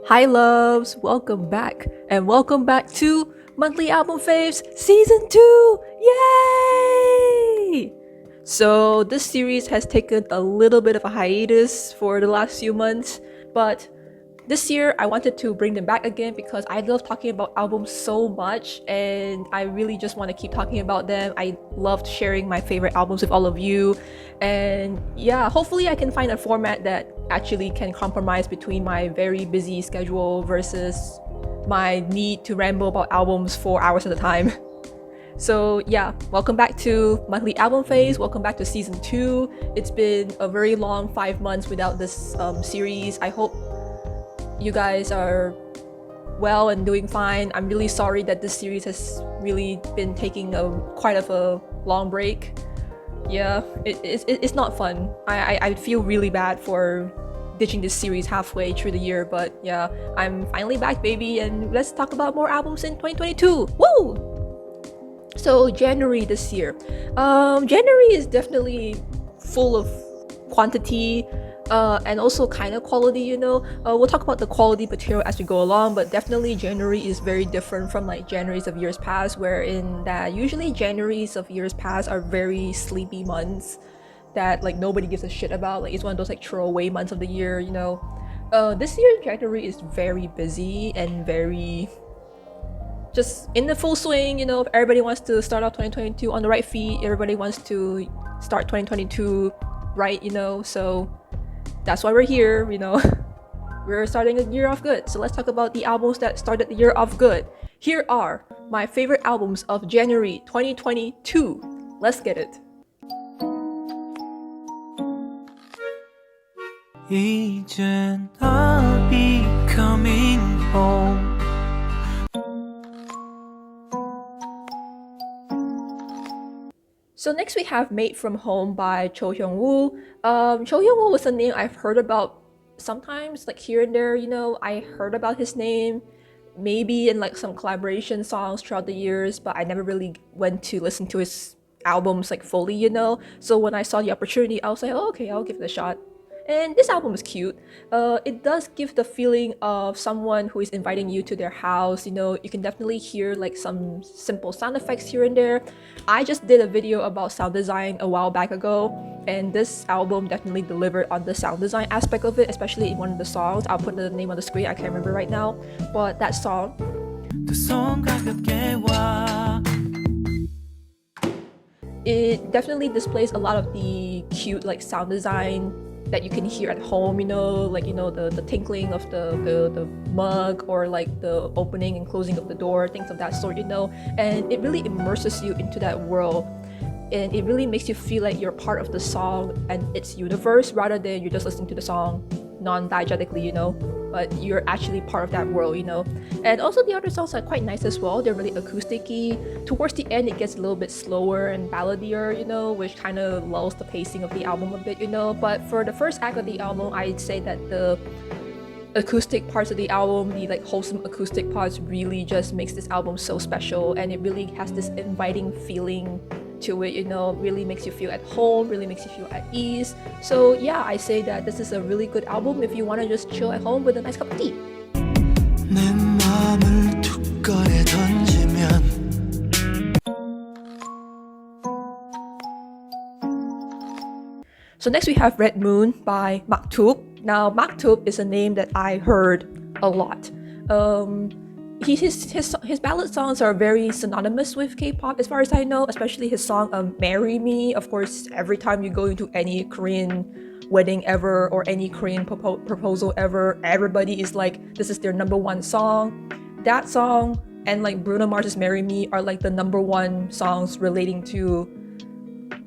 Hi loves, welcome back and welcome back to Monthly Album Faves Season 2! Yay! So this series has taken a little bit of a hiatus for the last few months, but this year I wanted to bring them back again because I love talking about albums so much and I really just want to keep talking about them. I loved sharing my favorite albums with all of you, and yeah, hopefully I can find a format that actually can compromise between my very busy schedule versus my need to ramble about albums for hours at a time. So yeah, welcome back to Monthly Album Phase, welcome back to Season 2. It's been a very long 5 months without this series. I hope you guys are well and doing fine. I'm really sorry that this series has really been taking quite of a long break. Yeah, it's not fun. I feel really bad for ditching this series halfway through the year, but yeah, I'm finally back, baby, and let's talk about more albums in 2022. Woo! So January this year. January is definitely full of quantity, and also kind of quality, you know. We'll talk about the quality material as we go along, but definitely January is very different from like Januaries of years past, wherein that usually Januaries of years past are very sleepy months that like nobody gives a shit about. Like it's one of those like throwaway months of the year, you know. This year January is very busy and very just in the full swing, you know. Everybody wants to start off 2022 on the right feet. Everybody wants to start 2022 right, you know. So that's why we're here, you know. We're starting a year off good. So let's talk about the albums that started the year off good. Here are my favorite albums of January 2022. Let's get it. 이젠 I'll be coming home. So next we have Made from Home by Cho Hyung-woo. Cho Hyung-woo was a name I've heard about sometimes, like here and there, you know. I heard about his name maybe in like some collaboration songs throughout the years, but I never really went to listen to his albums like fully, you know. So when I saw the opportunity, I was like, oh, okay, I'll give it a shot. And this album is cute. It does give the feeling of someone who is inviting you to their house, you know. You can definitely hear like some simple sound effects here and there. I just did a video about sound design a while back ago, and this album definitely delivered on the sound design aspect of it, especially in one of the songs. I'll put the name on the screen, I can't remember right now, but that song. It definitely displays a lot of the cute like sound design that you can hear at home, you know, like, you know, the tinkling of the mug, or like the opening and closing of the door, things of that sort, you know. And it really immerses you into that world, and it really makes you feel like you're part of the song and its universe, rather than you're just listening to the song non-diegetically, you know, but you're actually part of that world, you know. And also the other songs are quite nice as well. They're really acoustic-y. Towards the end it gets a little bit slower and balladier, you know, which kind of lulls the pacing of the album a bit, you know. But for the first act of the album, I'd say that the acoustic parts of the album, the like wholesome acoustic parts, really just makes this album so special, and it really has this inviting feeling to it, you know. Really makes you feel at home, really makes you feel at ease. So yeah, I say that this is a really good album if you want to just chill at home with a nice cup of tea. 내 맘을 툭 꺼내 던지면 So next we have Red Moon by Maktub. Now Maktub is a name that I heard a lot. His ballad songs are very synonymous with K-pop as far as I know, especially his song Marry Me. Of course, every time you go into any Korean wedding ever or any Korean proposal ever, everybody is like, this is their number one song. That song and like Bruno Mars's Marry Me are like the number one songs relating to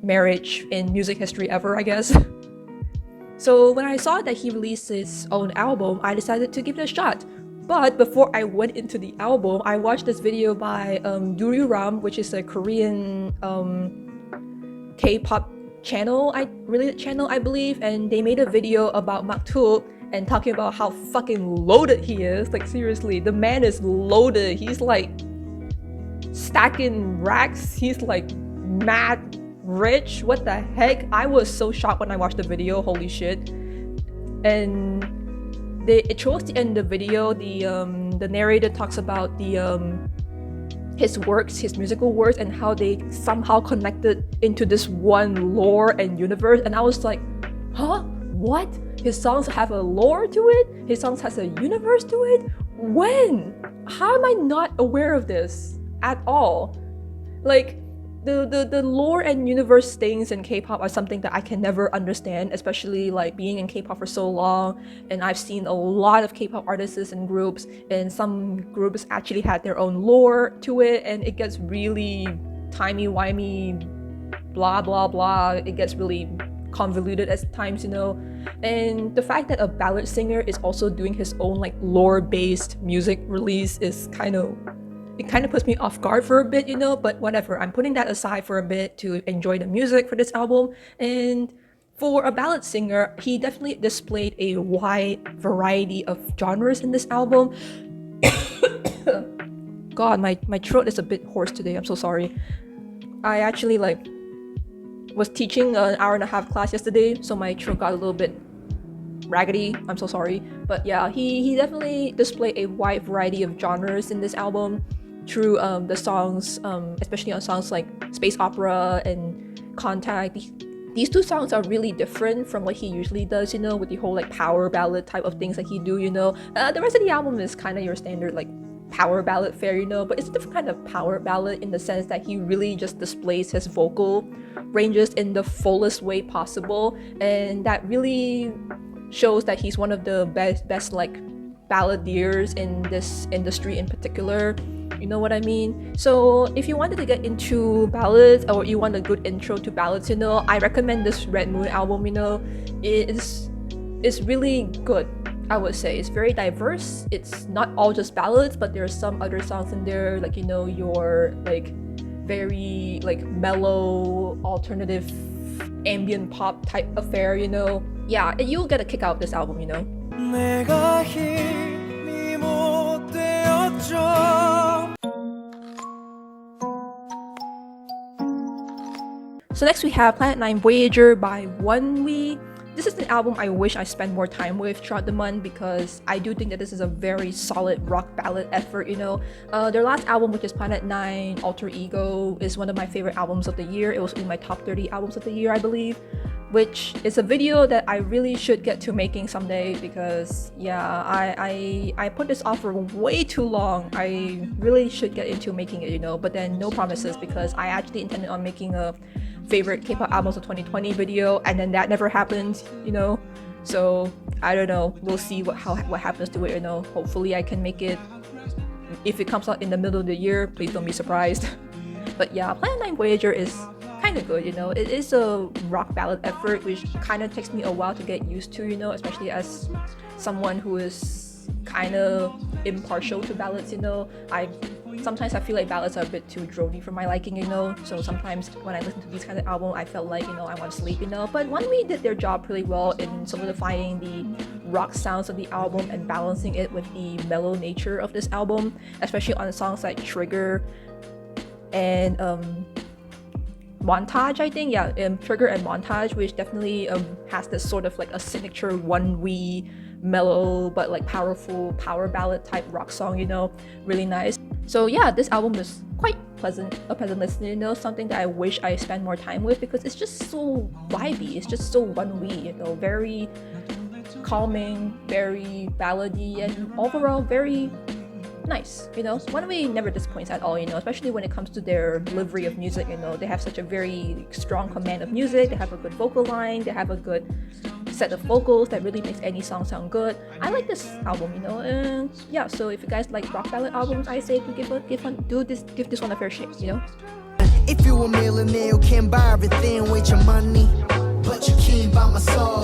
marriage in music history ever, I guess. So when I saw that he released his own album, I decided to give it a shot. But before I went into the album, I watched this video by Ram, which is a Korean K-pop channel, I believe, and they made a video about Maktub and talking about how fucking loaded he is. Like seriously, the man is loaded. He's like stacking racks. He's like mad rich. What the heck? I was so shocked when I watched the video. Holy shit. And it shows the end of the video. The narrator talks about his works, his musical works, and how they somehow connected into this one lore and universe. And I was like, huh? What? His songs have a lore to it? His songs has a universe to it? When? How am I not aware of this at all? Like, the lore and universe things in K-pop are something that I can never understand, especially like being in K-pop for so long, and I've seen a lot of K-pop artists and groups, and some groups actually had their own lore to it, and it gets really timey-wimey, blah blah blah. It gets really convoluted at times, you know. And the fact that a ballad singer is also doing his own like lore-based music release is kind of puts me off guard for a bit, you know, but whatever. I'm putting that aside for a bit to enjoy the music for this album. And for a ballad singer, he definitely displayed a wide variety of genres in this album. God, my throat is a bit hoarse today. I'm so sorry. I actually was teaching an hour-and-a-half class yesterday, so my throat got a little bit raggedy. I'm so sorry. But yeah, he definitely displayed a wide variety of genres in this album through the songs, especially on songs like Space Opera and Contact. These two songs are really different from what he usually does, you know, with the whole like power ballad type of things that he do, you know. The rest of the album is kind of your standard like power ballad fare, you know, but it's a different kind of power ballad in the sense that he really just displays his vocal ranges in the fullest way possible, and that really shows that he's one of the best like balladeers in this industry in particular. You know what I mean? So if you wanted to get into ballads, or you want a good intro to ballads, you know, I recommend this Red Moon album. You know, it's really good. I would say it's very diverse. It's not all just ballads, but there's some other songs in there, like, you know, your like very like mellow alternative ambient pop type affair, you know. Yeah, and you'll get a kick out of this album, you know. 내가 힘이 못 되었죠. So next we have Planet 9 Voyager by Wonwi. This is an album I wish I spent more time with throughout the month, because I do think that this is a very solid rock ballad effort, you know. Their last album, which is Planet 9 Alter Ego, is one of my favorite albums of the year. It was in my top 30 albums of the year, I believe, which is a video that I really should get to making someday, because yeah, I put this off for way too long. I really should get into making it, you know, but then no promises, because I actually intended on making a favorite K-pop albums of 2020 video, and then that never happened, you know. So I don't know, we'll see what happens to it, you know. Hopefully I can make it. If it comes out in the middle of the year, please don't be surprised. But yeah, Planet 9 Voyager is kind of good, you know. It is a rock ballad effort, which kind of takes me a while to get used to, you know, especially as someone who is kind of impartial to ballads, you know. Sometimes I feel like ballads are a bit too drony for my liking, you know. So sometimes when I listen to these kind of albums, I felt like, you know, I want to sleep, you know. But Wonwi did their job pretty well in solidifying the rock sounds of the album and balancing it with the mellow nature of this album, especially on songs like Trigger and Montage, I think. Yeah, Trigger and Montage, which definitely has this sort of like a signature Wonwi mellow but like powerful power ballad type rock song, you know. Really nice. So yeah, this album is quite a pleasant listen, you know, something that I wish I spent more time with, because it's just so vibey, it's just so Wonwi, you know, very calming, very ballady, and overall very nice, you know. Wonwi never disappoints at all, you know, especially when it comes to their delivery of music, you know. They have such a very strong command of music, they have a good vocal line, they have a good set of vocals that really makes any song sound good. I like this album, you know, and yeah, so if you guys like rock ballad albums, I say to give this one a fair shake, you know. If you a millionaire, you can buy everything with your money, but you can't buy my soul.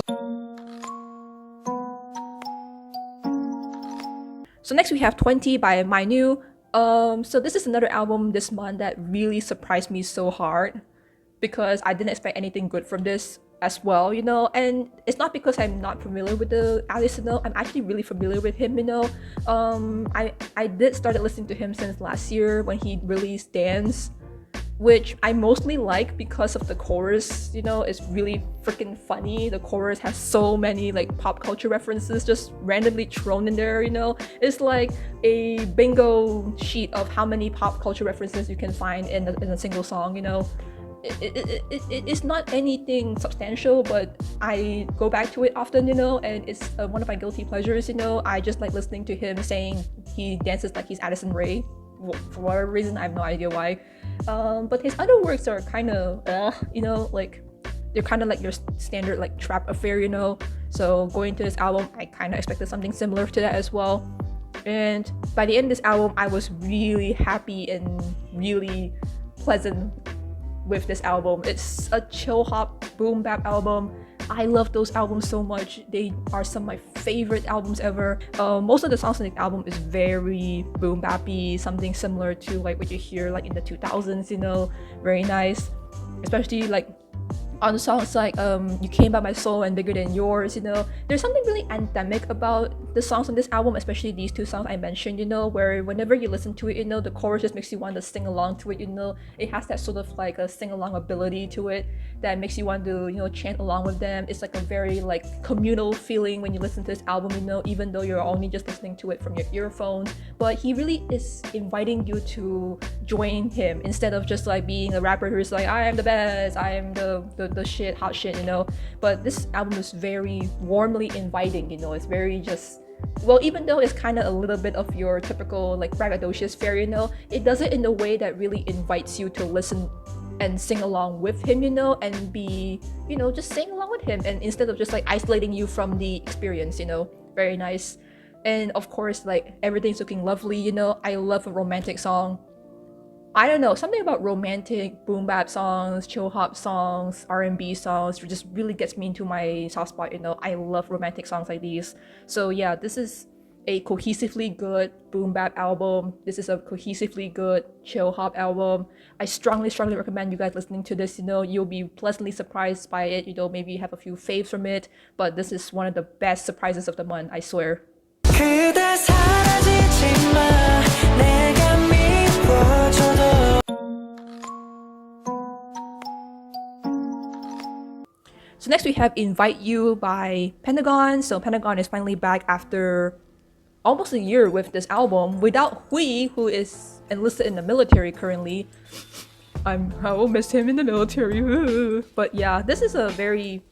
So next we have 20 by minou. So this is another album this month that really surprised me so hard, because I didn't expect anything good from this as well, you know. And it's not because I'm not familiar with the artist, you know. I'm actually really familiar with him, you know. I did started listening to him since last year when he released Dance, which I mostly like because of the chorus. You know, it's really freaking funny. The chorus has so many like pop culture references just randomly thrown in there. You know, it's like a bingo sheet of how many pop culture references you can find in a single song. You know, it's not anything substantial, but I go back to it often, you know, and it's one of my guilty pleasures. You know, I just like listening to him saying he dances like he's Addison Rae. For whatever reason, I have no idea why. But his other works are kind of, you know, like they're kind of like your standard like trap affair, you know. So going to this album, I kind of expected something similar to that as well. And by the end of this album, I was really happy and really pleasant with this album. It's a chill hop boom bap album. I love those albums so much. They are some of my favorite albums ever. Most of the songs on the album is very boom bappy, something similar to like what you hear like in the 2000s, you know, very nice. Especially like on songs like You Came By My Soul and Bigger Than Yours, you know, there's something really anthemic about the songs on this album, especially these two songs I mentioned, you know, where whenever you listen to it, you know, the chorus just makes you want to sing along to it, you know. It has that sort of like a sing-along ability to it that makes you want to, you know, chant along with them. It's like a very like communal feeling when you listen to this album, you know, even though you're only just listening to it from your earphones. But he really is inviting you to join him instead of just like being a rapper who's like, I am the best, I am the shit, hot shit, you know. But this album is very warmly inviting, you know. It's very just, well, even though it's kind of a little bit of your typical like braggadocious fare, you know, it does it in a way that really invites you to listen and sing along with him, you know, and be, you know, just sing along with him, and instead of just like isolating you from the experience, you know. Very nice. And of course, like everything's looking lovely, you know. I love a romantic song. I don't know, something about romantic boom bap songs, chill hop songs, R&B songs just really gets me into my soft spot, you know. I love romantic songs like these. So yeah, this is a cohesively good boom bap album. This is a cohesively good chill hop album. I strongly recommend you guys listening to this, you know. You'll be pleasantly surprised by it, you know, maybe you have a few faves from it, but this is one of the best surprises of the month, I swear. 그대 사라지지 마, 내가 미워져도. So next we have Invite You by Pentagon. So Pentagon is finally back after almost a year with this album without Hui, who is enlisted in the military currently. I will miss him in the military. But yeah, this is a very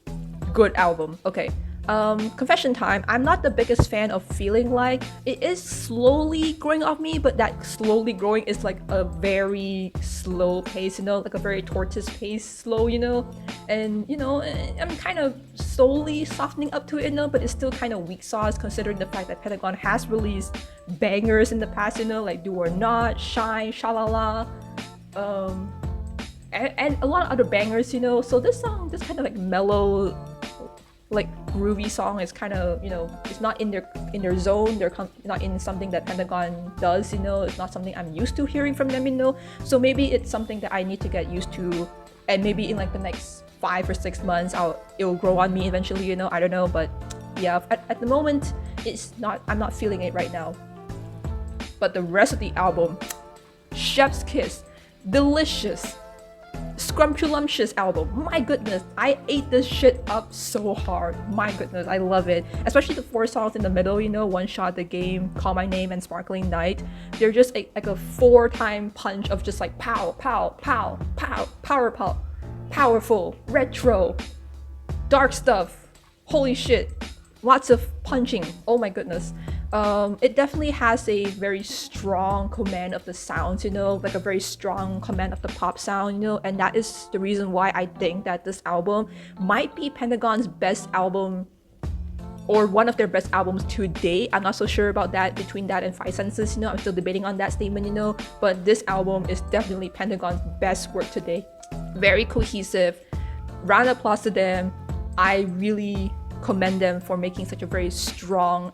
good album. Okay. Confession time, I'm not the biggest fan of Feeling Like. It is slowly growing off me, but that slowly growing is like a very slow pace, you know, like a very tortoise pace slow, you know. And you know, I'm kind of slowly softening up to it, you know, but it's still kind of weak sauce considering the fact that Pentagon has released bangers in the past, you know, like Do or Not, Shine, Shalala, and a lot of other bangers, you know. So this song, this kind of like mellow, like groovy song is kind of, you know, it's not in their zone. They're not in something that Pentagon does, you know. It's not something I'm used to hearing from them, you know. So maybe it's something that I need to get used to, and maybe in like the next 5 or 6 months it'll grow on me eventually, you know. I don't know, but yeah, at the moment I'm not feeling it right now. But the rest of the album, Chef's Kiss, delicious, scrumptious album. My goodness, I ate this shit up so hard. My goodness, I love it. Especially the 4 songs in the middle, you know, One Shot, The Game, Call My Name, and Sparkling Night. They're just like a 4-time punch of just like pow, pow, pow, pow, power pop, powerful, retro, dark stuff. Holy shit. Lots of punching. Oh my goodness. It definitely has a very strong command of the sounds, you know, like a very strong command of the pop sound, you know, and that is the reason why I think that this album might be Pentagon's best album, or one of their best albums to date. I'm not so sure about that, between that and Five Senses, you know. I'm still debating on that statement, you know, but this album is definitely Pentagon's best work to date. Very cohesive. Round of applause to them. I really commend them for making such a very strong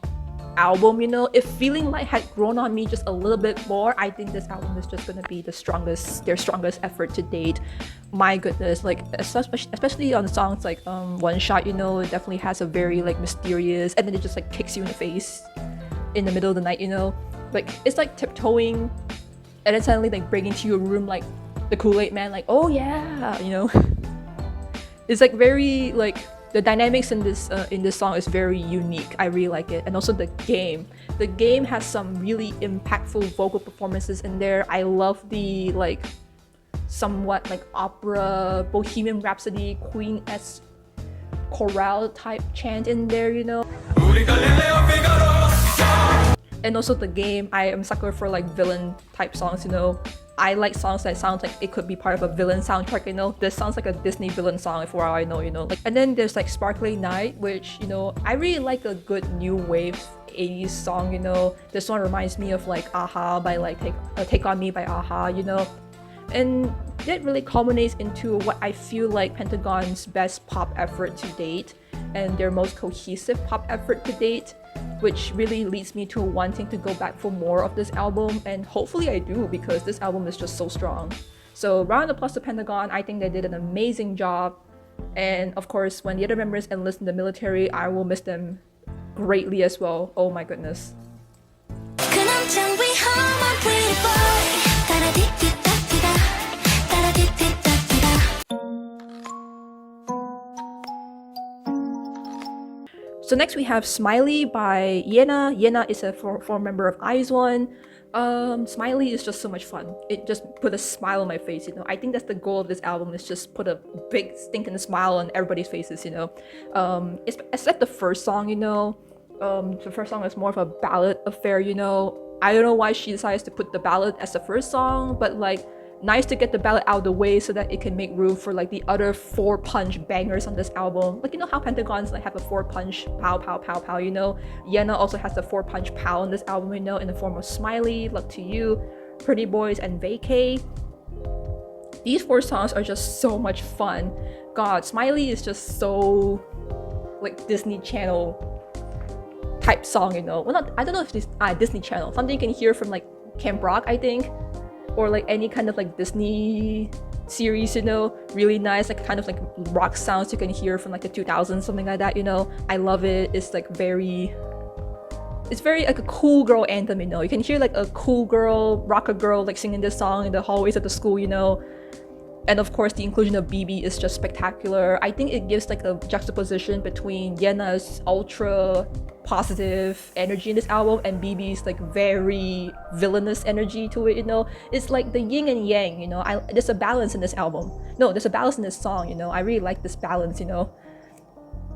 album, you know. If Feeling Like had grown on me just a little bit more, I think this album is just gonna be their strongest effort to date. My goodness, like especially on songs like One Shot, you know, it definitely has a very like mysterious, and then it just like kicks you in the face in the middle of the night, you know. Like it's like tiptoeing and then suddenly like breaking into your room like the Kool-Aid man, like, oh yeah, you know. It's like very like the dynamics in this song is very unique. I really like it. And also the game has some really impactful vocal performances in there. I love the like somewhat like opera Bohemian Rhapsody Queen-esque chorale type chant in there, you know. And also the game, I am a sucker for like villain type songs, you know. I like songs that sound like it could be part of a villain soundtrack, you know. This sounds like a Disney villain song for all I know, you know. Like, and then there's like Sparkling Night, which, you know, I really like a good new wave 80s song, you know. This one reminds me of like Aha by like Take On Me by Aha, you know. And it really culminates into what I feel like Pentagon's best pop effort to date and their most cohesive pop effort to date, which really leads me to wanting to go back for more of this album, and hopefully I do, because this album is just so strong. So round of applause to Pentagon. I think they did an amazing job, and of course when the other members enlist in the military, I will miss them greatly as well. Oh my goodness. So next we have Smiley by Yena. Yena is a former member of IZ*ONE. Smiley is just so much fun. It just put a smile on my face, you know. I think that's the goal of this album, is just put a big stinking smile on everybody's faces, you know. Except the first song, you know. The first song is more of a ballad affair, you know. I don't know why she decides to put the ballad as the first song, but like, nice to get the ballad out of the way so that it can make room for like the other 4-punch bangers on this album. Like, you know how Pentagons like have a 4-punch pow pow pow pow, you know. Yena also has the 4-punch pow on this album, you know, in the form of Smiley, Luck to You, Pretty Boys, and Vacay. These 4 songs are just so much fun. God, Smiley is just so like Disney Channel type song, you know. Well, not, I don't know if this Disney Channel, something you can hear from like Camp Rock, I think, or like any kind of like Disney series, you know. Really nice, like kind of like rock sounds you can hear from like the 2000s, something like that, you know. I love it. It's very like a cool girl anthem, you know. You can hear like a cool girl, rocker girl like singing this song in the hallways of the school, you know. And of course the inclusion of BB is just spectacular. I think it gives like a juxtaposition between Yena's ultra positive energy in this album and BB's like very villainous energy to it, you know. It's like the yin and yang, you know. There's a balance in this album. No, there's a balance in this song, you know. I really like this balance, you know.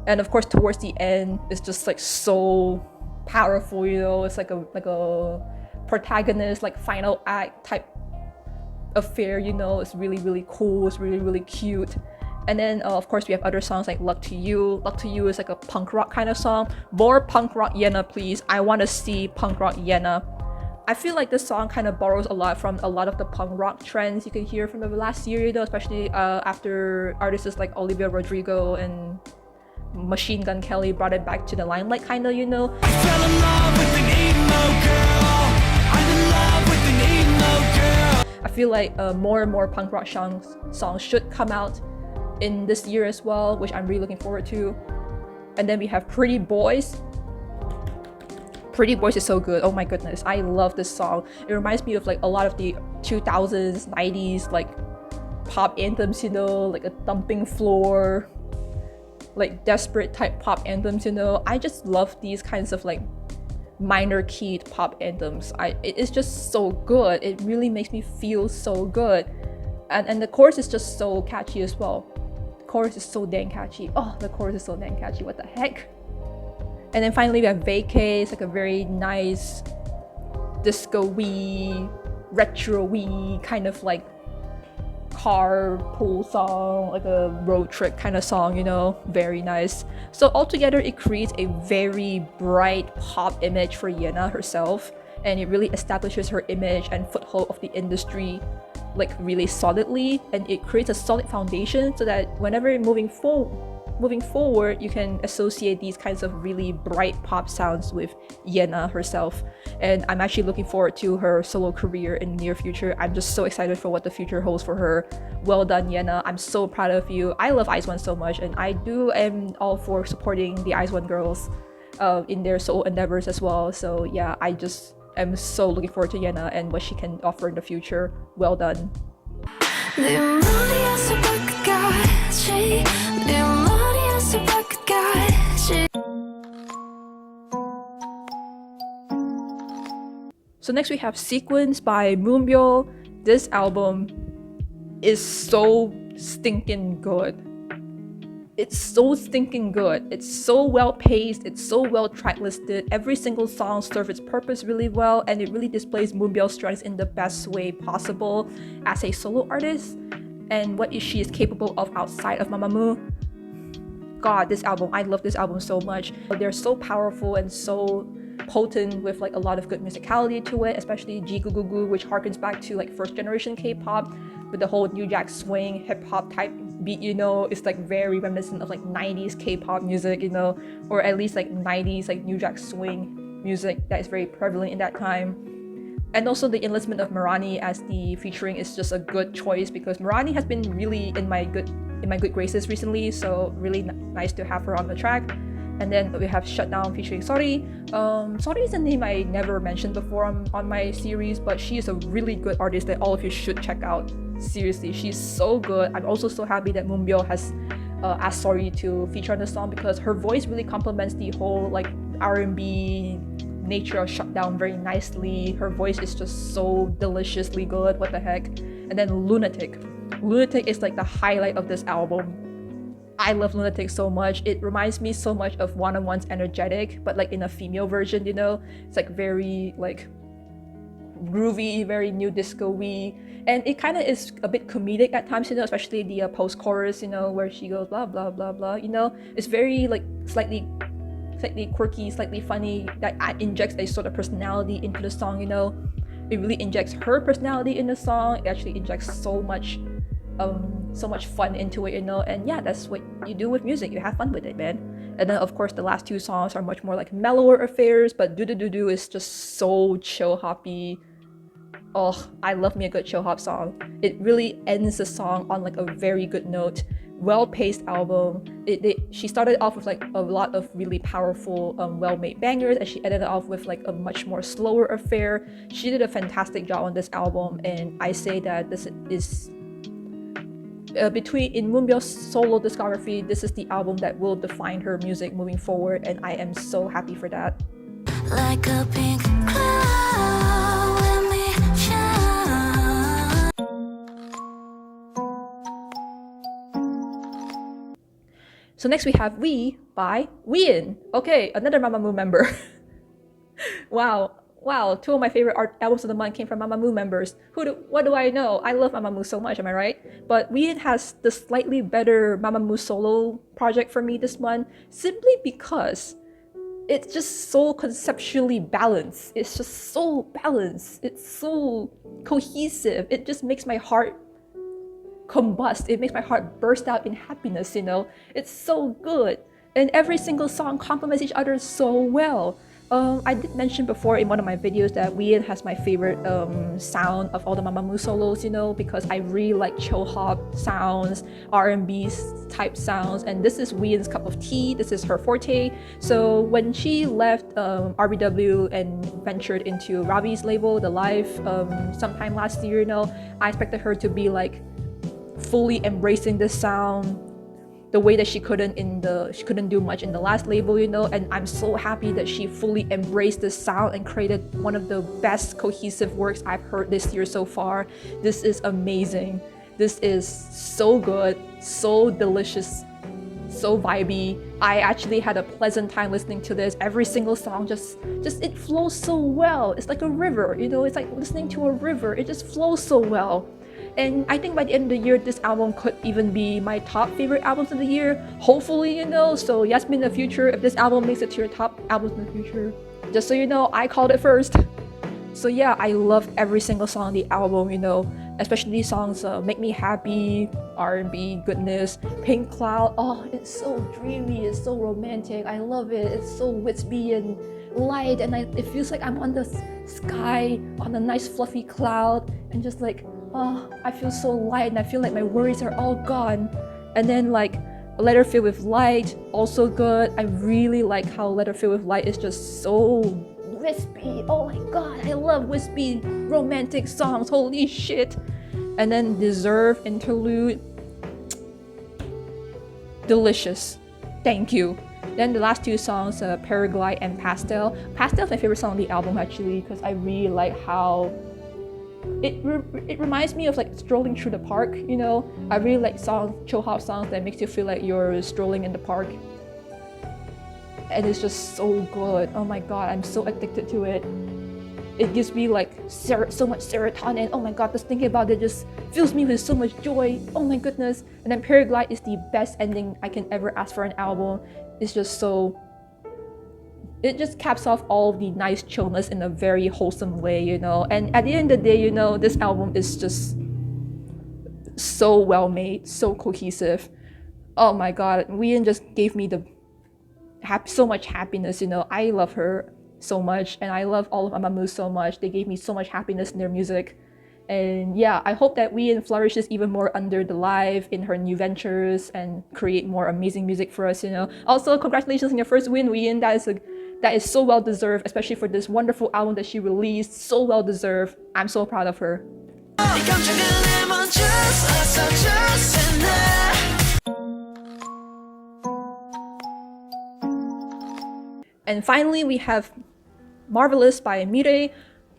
And of course towards the end, it's just like so powerful, you know. It's like a protagonist, like final act type affair, you know. It's really, really cool. It's really, really cute. And then of course we have other songs like Luck to You. Luck to You is like a punk rock kind of song. More punk rock Yena, please. I want to see punk rock Yena. I feel like this song kind of borrows a lot from a lot of the punk rock trends you can hear from the last year, you know, especially after artists like Olivia Rodrigo and Machine Gun Kelly brought it back to the limelight, kind of, you know. I fell in love with an emo girl. I'm in love with an emo girl. I feel like more and more punk rock songs should come out in this year as well, which I'm really looking forward to. And then we have Pretty Boys. Pretty Boys is so good. Oh my goodness, I love this song. It reminds me of like a lot of the 2000s, 90s like pop anthems, you know, like a thumping floor, like desperate type pop anthems, you know. I just love these kinds of like minor keyed pop anthems. It's just so good. It really makes me feel so good. And the chorus is just so catchy as well. The chorus is so dang catchy. Oh, the chorus is so dang catchy. What the heck? And then finally we have Vacay. It's like a very nice disco-y, retro-y kind of like carpool song, like a road trip kind of song, you know. Very nice. So altogether it creates a very bright pop image for Yena herself, and it really establishes her image and foothold of the industry like really solidly, and it creates a solid foundation so that whenever moving forward you can associate these kinds of really bright pop sounds with Yena herself. And I'm actually looking forward to her solo career in the near future. I'm just so excited for what the future holds for her. Well done, Yena. I'm so proud of you. I love IZ*ONE so much, and I am all for supporting the IZ*ONE girls in their solo endeavors as well. So yeah, I'm so looking forward to Yena and what she can offer in the future. Well done. 내 머리에서 발끝까지 내 머리에서 발끝까지. So next we have Sequins by Moonbyul. This album is so stinking good. It's so stinking good. It's so well paced, it's so well track listed. Every single song serves its purpose really well, and it really displays Moonbyul's strengths in the best way possible as a solo artist and what she is capable of outside of Mamamoo. God, this album, I love this album so much. They're so powerful and so potent with like a lot of good musicality to it, especially Jigugugu, which harkens back to like first generation K-pop with the whole New Jack Swing hip-hop type beat, you know. It's like very reminiscent of like 90s K-pop music, you know, or at least like 90s like New Jack Swing music that is very prevalent in that time. And also the enlistment of Mirani as the featuring is just a good choice because Mirani has been really in my good graces recently, so really nice to have her on the track. And then we have Shutdown featuring Sorry. Sorry is a name I never mentioned before on my series, but she is a really good artist that all of you should check out. Seriously, she's so good. I'm also so happy that Moonbyul has asked Sorry to feature on the song because her voice really complements the whole like R&B nature of Shutdown very nicely. Her voice is just so deliciously good. What the heck? And then Lunatic. Lunatic is like the highlight of this album. I love Lunatic so much. It reminds me so much of One on One's Energetic, but like in a female version, you know? It's like very like groovy, very new disco-y. And it kind of is a bit comedic at times, you know, especially the post-chorus, you know, where she goes blah, blah, blah, blah, you know? It's very like slightly quirky, slightly funny, that injects a sort of personality into the song, you know? It really injects her personality in the song. It actually injects so much fun into it, you know. And yeah, that's what you do with music. You have fun with it, man. And then of course the last two songs are much more like mellower affairs, but Do Do Do Do is just so chill hoppy. Oh, I love me a good chill hop song. It really ends the song on like a very good note. Well-paced album. She started off with like a lot of really powerful well-made bangers, and she ended off with like a much more slower affair. She did a fantastic job on this album, and I say that this is in Moonbyul's solo discography, this is the album that will define her music moving forward, and I am so happy for that. Like a pink cloud when we shine. So next we have We by Wheein. Okay, another Mamamoo member. Wow, two of my favorite albums of the month came from Mamamoo members. What do I know? I love Mamamoo so much, am I right? But Wheein has the slightly better Mamamoo solo project for me this month, simply because it's just so conceptually balanced. It's just so balanced. It's so cohesive. It just makes my heart combust. It makes my heart burst out in happiness, you know? It's so good. And every single song complements each other so well. I did mention before in one of my videos that Wheein has my favorite sound of all the Mamamoo solos, you know, because I really like chill hop sounds, R&B type sounds, and this is Wheein's cup of tea. This is her forte. So when she left RBW and ventured into Ravi's label, The Life, sometime last year, you know, I expected her to be like fully embracing this sound the way that she couldn't do much in the last label, you know. And I'm so happy that she fully embraced this sound and created one of the best cohesive works I've heard this year so far. This is amazing. This is so good, so delicious, so vibey. I actually had a pleasant time listening to this. Every single song just it flows so well. It's like a river, you know. It's like listening to a river. It just flows so well. And I think by the end of the year, this album could even be my top favorite albums of the year. Hopefully, you know. So Yasmin, in the future, if this album makes it to your top albums in the future, just so you know, I called it first. So yeah, I love every single song on the album, you know, especially these songs, Make Me Happy, R&B goodness, Pink Cloud. Oh, it's so dreamy, it's so romantic. I love it. It's so wispy and light, and it feels like I'm on the sky on a nice fluffy cloud, and just like, oh, I feel so light, and I feel like my worries are all gone. And then like A Letter Filled with Light, also good. I really like how Letter Filled with Light is just so wispy. Oh my god, I love wispy romantic songs. Holy shit. And then Deserve interlude, delicious. Thank you. Then the last two songs, Paraglide and Pastel. Pastel is my favorite song on the album actually, because I really like how it reminds me of like strolling through the park, you know. I really like chill hop songs that makes you feel like you're strolling in the park. And it's just so good. Oh my god, I'm so addicted to it. It gives me like so much serotonin. Oh my god, just thinking about it just fills me with so much joy. Oh my goodness. And then Paraglide is the best ending I can ever ask for an album. It's just so... It just caps off all the nice chillness in a very wholesome way, you know. And at the end of the day, you know, this album is just so well made, so cohesive. Oh my god, Wheein just gave me so much happiness, you know. I love her so much, and I love all of Mamamoo so much. They gave me so much happiness in their music. And yeah, I hope that Wheein flourishes even more under the live in her new ventures and create more amazing music for us, you know. Also, congratulations on your first win, Wheein. That is so well deserved, especially for this wonderful album that she released. So well deserved. I'm so proud of her. And finally, we have Marvelous by Mirai.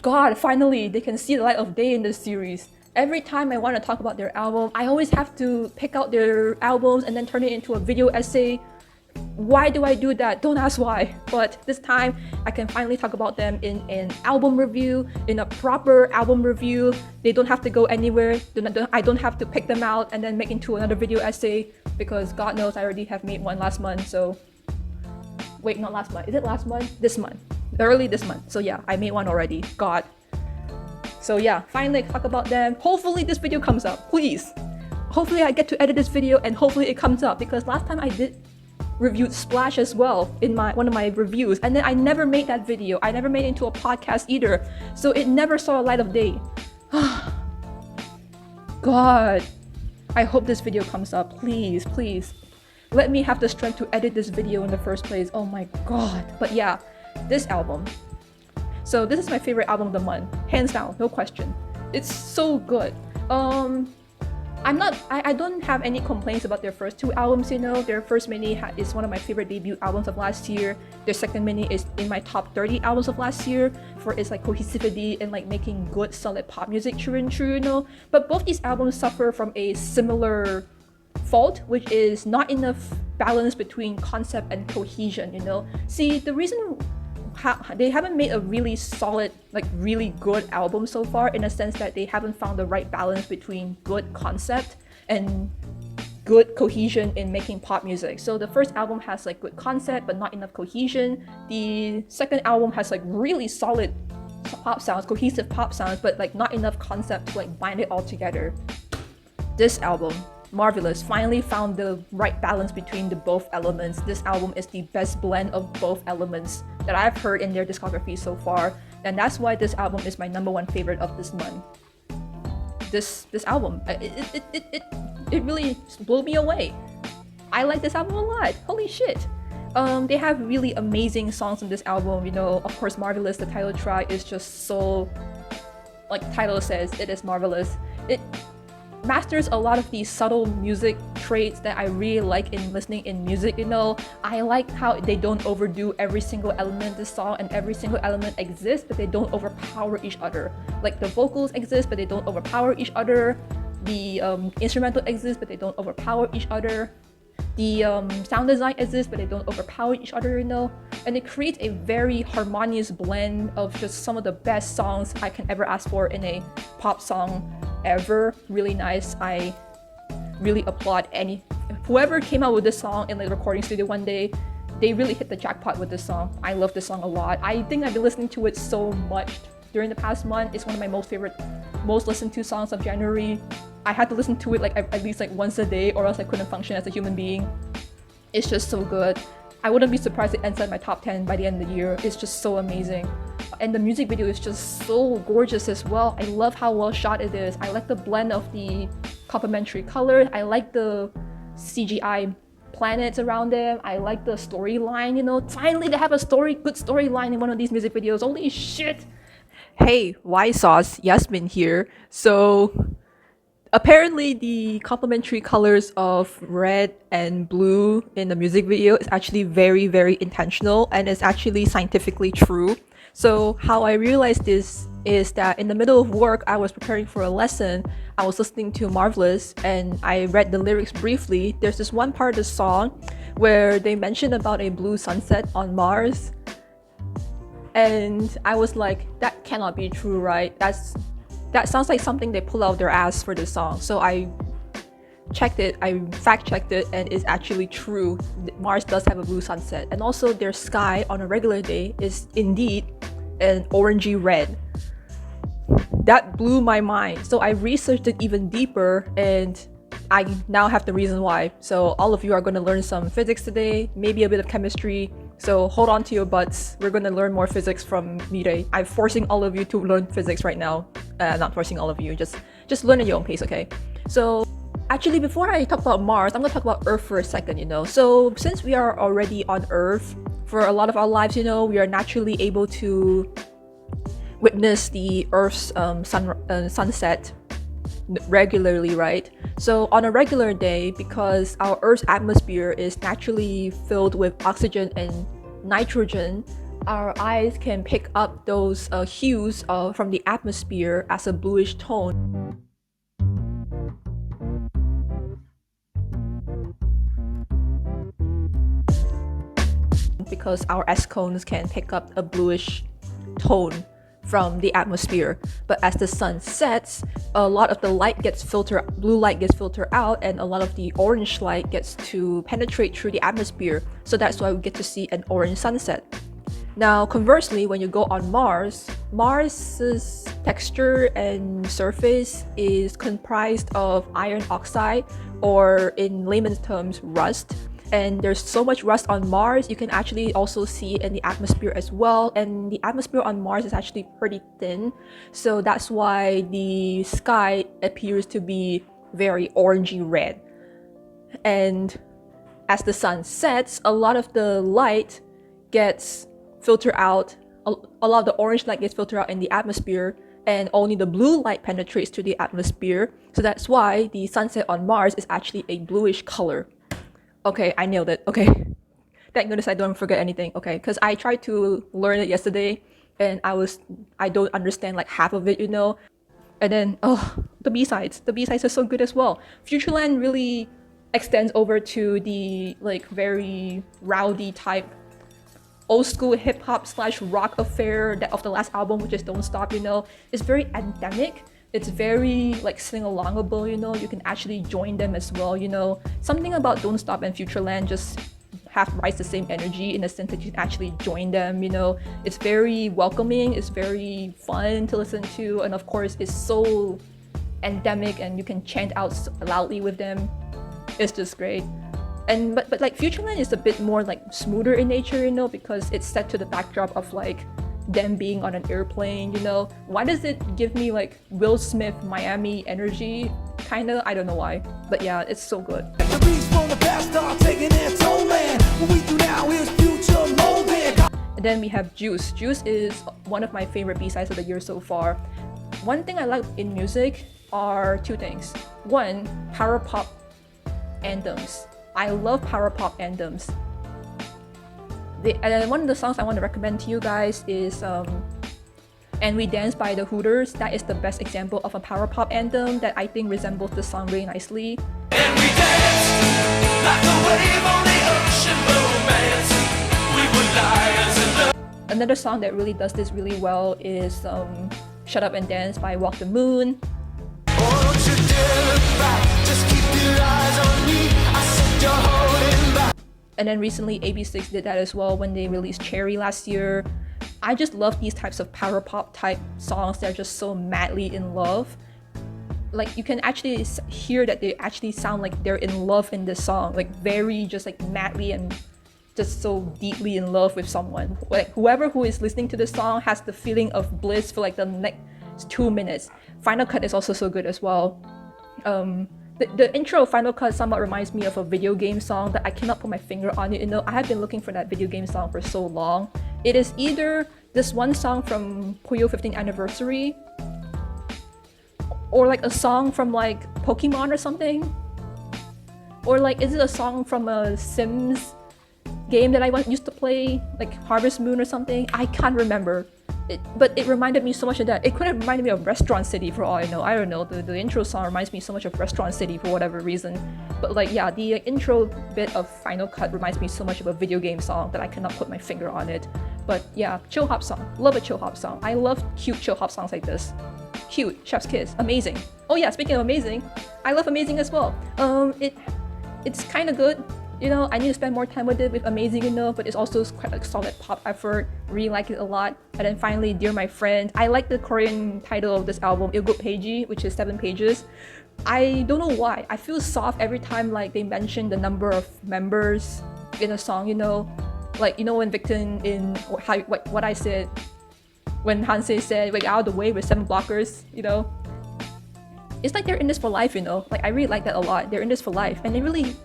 God, finally, they can see the light of day in this series. Every time I want to talk about their album, I always have to pick out their albums and then turn it into a video essay. Why do I do that? Don't ask why. But this time, I can finally talk about them in an album review, in a proper album review. They don't have to go anywhere. I don't have to pick them out and then make into another video essay, because God knows I already have made one last month, so... Wait, not last month. Is it last month? This month. Early this month. So yeah, I made one already. God. So yeah, finally talk about them. Hopefully this video comes up. Please. Hopefully I get to edit this video and hopefully it comes up, because last time I reviewed Splash as well in one of my reviews, and then I never made that video. I never made it into a podcast either. So it never saw a light of day. God. I hope this video comes up. Please, please. Let me have the strength to edit this video in the first place. Oh my god. But yeah, this album. So this is my favorite album of the month. Hands down, no question. It's so good. I don't have any complaints about their first two albums, you know. Their first mini is one of my favorite debut albums of last year. Their second mini is in my top 30 albums of last year for its like cohesivity and like making good solid pop music true and true, you know. But both these albums suffer from a similar fault, which is not enough balance between concept and cohesion, you know. See, the reason they haven't made a really solid, like really good album so far, in a sense that they haven't found the right balance between good concept and good cohesion in making pop music. So the first album has like good concept but not enough cohesion. The second album has like really solid pop sounds, cohesive pop sounds, but like not enough concept to like bind it all together. This album, Marvelous, finally found the right balance between the both elements. This album is the best blend of both elements that I've heard in their discography so far, and that's why this album is my #1 favorite of this month. This album, it really blew me away. I like this album a lot. Holy shit. They have really amazing songs on this album, you know. Of course, Marvelous, the title track, is just so, like the title says, it is marvelous. It masters a lot of these subtle music traits that I really like in listening in music, you know. I like how they don't overdo every single element of the song, and every single element exists but they don't overpower each other. Like the vocals exist but they don't overpower each other, the instrumental exists but they don't overpower each other, the sound design exists but they don't overpower each other, you know. And it creates a very harmonious blend of just some of the best songs I can ever ask for in a pop song ever. Really nice. I really applaud whoever came out with this song in the recording studio one day. They really hit the jackpot with this song. I love this song a lot. I think I've been listening to it so much during the past month. It's one of my most listened to songs of January. I had to listen to it like at least like once a day, or else I couldn't function as a human being. It's just so good. I wouldn't be surprised it ends at my top 10 by the end of the year. It's just so amazing. And the music video is just so gorgeous as well. I love how well shot it is. I like the blend of the complementary colors. I like the CGI planets around them. I like the storyline, you know. Finally, they have a good storyline in one of these music videos. Holy shit! Hey, Y Sauce, Yasmin here. So, Apparently, the complementary colors of red and blue in the music video is actually very, very intentional and is actually scientifically true. So how I realized this is that in the middle of work, I was preparing for a lesson. I was listening to Marvelous and I read the lyrics briefly. There's this one part of the song where they mention about a blue sunset on Mars. And I was like, that cannot be true, right? That sounds like something they pull out their ass for this song. So I checked it, I fact checked it, and it's actually true. Mars does have a blue sunset. And also their sky on a regular day is indeed an orangey red. That blew my mind. So I researched it even deeper and I now have the reason why. So all of you are going to learn some physics today, maybe a bit of chemistry. So hold on to your butts. We're going to learn more physics from Mirai. I'm forcing all of you to learn physics right now. Not forcing all of you, just learn at your own pace, okay? So actually, before I talk about Mars, I'm going to talk about Earth for a second, you know? So since we are already on Earth for a lot of our lives, you know, we are naturally able to witness the Earth's sunset regularly, right? So on a regular day, because our Earth's atmosphere is naturally filled with oxygen and nitrogen, our eyes can pick up those hues from the atmosphere as a bluish tone. Because our S-cones can pick up a bluish tone from the atmosphere. But as the sun sets, a lot of the light gets filtered, blue light gets filtered out, and a lot of the orange light gets to penetrate through the atmosphere. So that's why we get to see an orange sunset. Now, conversely, when you go on Mars, Mars's texture and surface is comprised of iron oxide, or in layman's terms, rust. And there's so much rust on Mars, you can actually also see it in the atmosphere as well. And the atmosphere on Mars is actually pretty thin. So that's why the sky appears to be very orangey red. And as the sun sets, a lot of the light gets filtered out. A lot of the orange light gets filtered out in the atmosphere, and only the blue light penetrates to the atmosphere. So that's why the sunset on Mars is actually a bluish color. Okay, I nailed it. Okay. Thank goodness I don't forget anything. Okay, because I tried to learn it yesterday and I don't understand like half of it, you know. And then, the B-sides. The B-sides are so good as well. Futureland really extends over to the like very rowdy type old school hip-hop / rock affair that of the last album, which is Don't Stop, you know. It's very anthemic. It's very like sing-alongable, you know. You can actually join them as well, you know. Something about Don't Stop and Futureland just have rise the same energy in the sense that you can actually join them, you know. It's very welcoming, it's very fun to listen to, and of course it's so endemic and you can chant out loudly with them. It's just great. And but like Futureland is a bit more like smoother in nature, you know, because it's set to the backdrop of like them being on an airplane, you know. Why does it give me like Will Smith Miami energy? Kinda, I don't know why, but yeah, it's so good. The beats from the past are taking their toll, man. What we do now is future molding. And then we have Juice. Juice is one of my favorite B-sides of the year so far. One thing I like in music are two things. One, power pop anthems. I love power pop anthems. And one of the songs I want to recommend to you guys is And We Dance by the Hooters. That is the best example of a power pop anthem that I think resembles the song very nicely. And we danced like a wave on the ocean, romance. We were liars in love. Another song that really does this really well is Shut Up and Dance by Walk the Moon. Oh, don't you dare look back, just keep your eyes on me. I said you're holding back. And then recently AB6 did that as well when they released Cherry last year. I just love these types of power pop type songs that are just so madly in love. Like you can actually hear that they actually sound like they're in love in this song, like very just like madly and just so deeply in love with someone. Like whoever who is listening to this song has the feeling of bliss for like the next 2 minutes. Final Cut is also so good as well. The intro of Final Cut somewhat reminds me of a video game song that I cannot put my finger on it. You know, I have been looking for that video game song for so long. It is either this one song from Puyo 15th Anniversary Or like a song from like Pokemon or something? Or like, is it a song from a Sims game that I used to play, like Harvest Moon or something? I can't remember. But it reminded me so much of that. It could have reminded me of Restaurant City for all I know. I don't know. The intro song reminds me so much of Restaurant City for whatever reason. But like, yeah, the intro bit of Final Cut reminds me so much of a video game song that I cannot put my finger on it. But yeah, chill hop song. Love a chill hop song. I love cute chill hop songs like this. Cute, chef's kiss, amazing. Oh yeah, speaking of amazing, I love amazing as well. It's kind of good. You know, I need to spend more time with it with amazing, you know, but it's also quite a solid pop effort. Really like it a lot. And then finally, Dear My Friend. I like the Korean title of this album, 일곱 페이지, which is 7 pages. I don't know why. I feel soft every time like they mention the number of members in a song, you know. Like, you know, when Victon in what I said, when Hansei said, like, out of the way with 7 blockers, you know. It's like they're in this for life, you know. Like, I really like that a lot. They're in this for life. And it really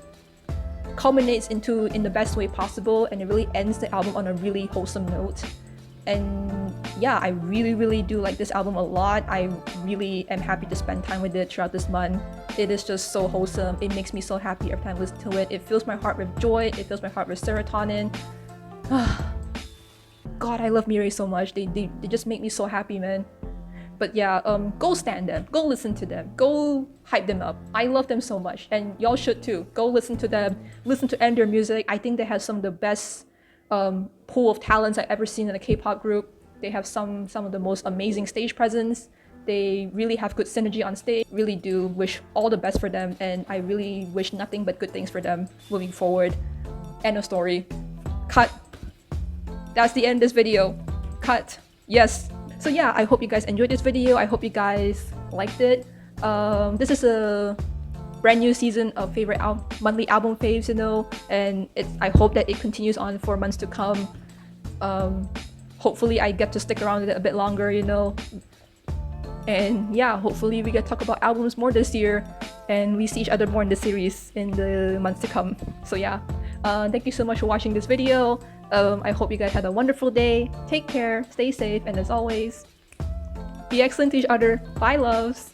culminates in the best way possible, and it really ends the album on a really wholesome note. And yeah, I really do like this album a lot. I really am happy to spend time with it throughout this month. It is just so wholesome. It makes me so happy every time I listen to it. It fills my heart with joy. It fills my heart with serotonin. God, I love Mirai so much. They just make me so happy, man. But yeah, go stand them, go listen to them, go hype them up. I love them so much, and y'all should too. Go listen to them, listen to their music. I think they have some of the best pool of talents I've ever seen in a K-pop group. They have some of the most amazing stage presence. They really have good synergy on stage. Really do wish all the best for them, and I really wish nothing but good things for them moving forward. End of story. Cut. That's the end of this video. Cut. Yes. So yeah, I hope you guys enjoyed this video. I hope you guys liked it. This is a brand new season of favorite monthly album faves, you know, and I hope that it continues on for months to come. Hopefully I get to stick around with it a bit longer, you know. And yeah, hopefully we get to talk about albums more this year, and we see each other more in the series in the months to come. So yeah, thank you so much for watching this video. I hope you guys had a wonderful day. Take care, stay safe, and as always, be excellent to each other. Bye, loves!